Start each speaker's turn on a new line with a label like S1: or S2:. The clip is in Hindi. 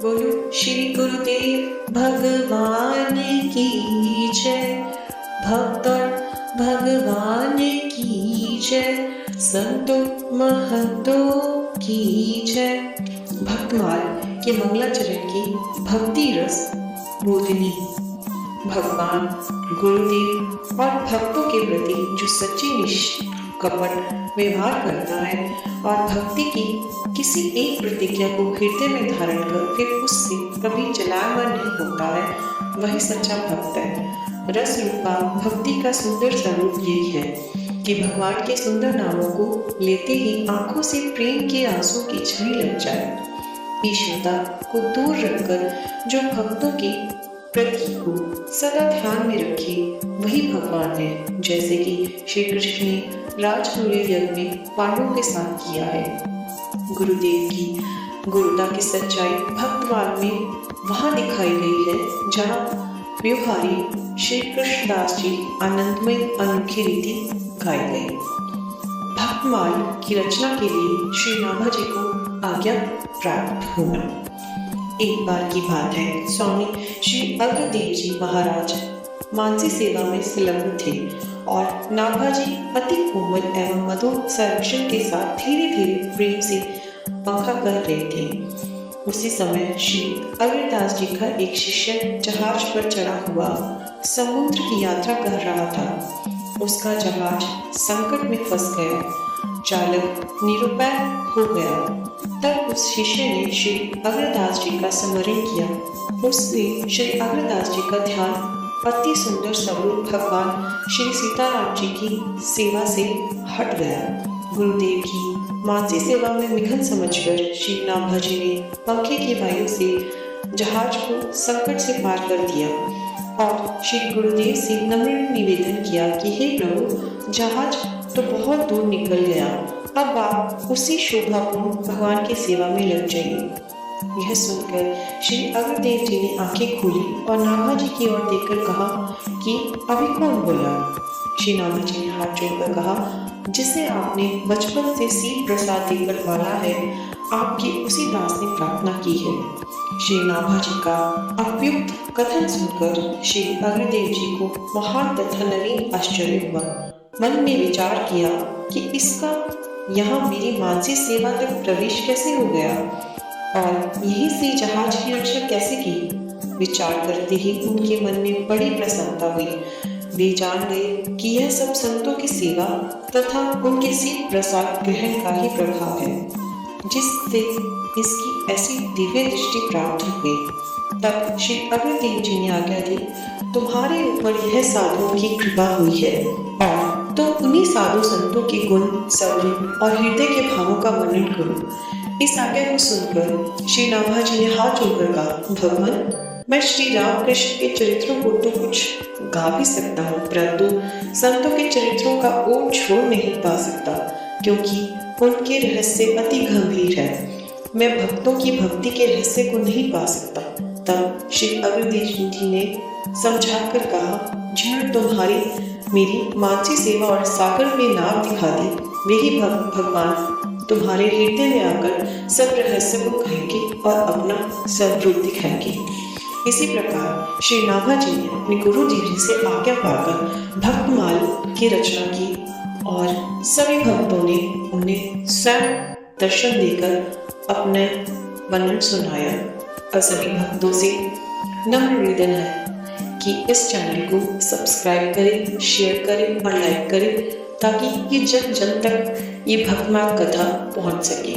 S1: बोलो श्री गुरुदेव भगवान की जय। भक्त और भगवान की जय। संतों महतों की जय। भक्तमाल के मंगलाचरण की भक्ति रस बोधनी। भगवान गुरुदेव और भक्तों के प्रति जो सच्ची निष्कपट व्यवहार करता है और भक्ति की किसी एक प्रतिज्ञा को हृदय में धारण कर फिर उससे कभी जलावन नहीं होता है, वही सच्चा भक्त है। रस रूपा भक्ति का सुंदर स्वरूप यही है कि भगवान के सुंदर नामों को लेते ही आंखों से प्रेम के आंसू की झड़ी लग जाए। ईश्वरता को दूर रखकर जो भक्तों की प्रति को सदा ध्यान में रखे वही भगवान है, जैसे कि श्री कृष्ण ने राजसूय यज्ञ में पांडवों के साथ किया है। गुरुदेव की गुरुता की सच्चाई भक्तमाल में वहां दिखाई गई है जहां व्यवहारी श्री कृष्णदास जी आनंदमय अनोखी रीति गाए गए। भक्तमाल की रचना के लिए श्री नाभा जी को आज्ञा प्राप्त होना। एक बार की बात है, स्वामी श्री अग्रदेव जी महाराज मानसी सेवा में संलग्न थे और नाभा जी अति कोमल एवं मधुर संरक्षण के साथ धीरे धीरे प्रेम से पंखा कर रहे थे। उसी समय श्री अग्रदास जी का एक शिष्य जहाज पर चढ़ा हुआ समुद्र की यात्रा कर रहा था। उसका जहाज संकट में फंस गया, चालक निरुपाय हो गया। तब उस शिष्य ने श्री अग्रदास जी का स्मरण किया। उससे श्री अग्रदास जी का ध्यान अति सुंदर स्वरूप भगवान श्री सीताराम जी की सेवा से हट गया। गुरुदेव की मानसी सेवा में निखन समझकर श्री नाभा जी ने पंखे की वायु से जहाज को संकट से पार कर दिया और श्री गुरुदेव से नम्र निवेदन किया कि हे प्रभु, जहाज तो बहुत दूर निकल गया, अब आप उसी शोभापूर्ण भगवान की सेवा में लग जाइए। यह सुनकर श्री अग्रदेव जी ने आंखें खोली और नाभा जी की ओर देखकर कहा कि अभी कौन बोला? श्री नाभा जी ने हाथ जोड़कर कहा, जिसे आपने बचपन से सीख प्रसाद देकर पाला है, आपकी उसी दास ने प्रार्थना की है। श्री नाभा जी का अप्युक्त कथन सुनकर श्री अग्रदेव जी को महान तथा नवीन आश्चर्य हुआ। मन ने विचार किया कि इसका यहाँ मेरी मानसी सेवा तक प्रवेश कैसे हो गया और यहीं से जहाज की रक्षा कैसे की। विचार करते ही उनके मन में बड़ी प्रसन्नता हुई। वे जान गए कि यह सब संतों की सेवा तथा उनके सीख प्रसाद ग्रहण का ही प्रभाव है, जिससे इसकी ऐसी दिव्य दृष्टि प्राप्त हो गई। तब श्री अग्रदेव जी ने आज्ञा दी, तुम्हारे ऊपर यह साधुओं की कृपा हुई है और तो उन्हीं साधु संतों के गुण, सद्गुण और हृदय के भावों का वर्णन करो। इस आज्ञा को सुनकर श्री नाभा जी ने हाथ जोड़कर कहा, भगवान, मैं श्री राम कृष्ण के चरित्रों को तो कुछ गा भी सकता हूँ, परंतु संतों के चरित्रों का ओर छोड़ नहीं पा सकता, क्योंकि उनके रहस्य अति गंभीर है। मैं भक्तों की भक्ति के रहस्य को नहीं पा सकता। तब श्री अग्रदेव जी ने समझाकर कहा, जिन्होंने तुम्हारी मेरी मानसी सेवा और सागर में नाव दिखा दी, वही भगवान तुम्हारे हृदय में आकर सब रहस्य को कहेंगे और अपना स्वरूप दिखाएंगे। इसी प्रकार श्री नाभा जी ने अपने गुरु जी से आज्ञा पाकर भक्तमाल की रचना की और सभी भक्तों ने उन्हें स्वयं दर्शन देकर अपना वर्णन सुनाया। और सभी भक्तों से नम्र निवेदन है कि इस चैनल को सब्सक्राइब करें, शेयर करें और लाइक करें, ताकि ये जन जन तक ये भक्तमाल कथा पहुंच सके।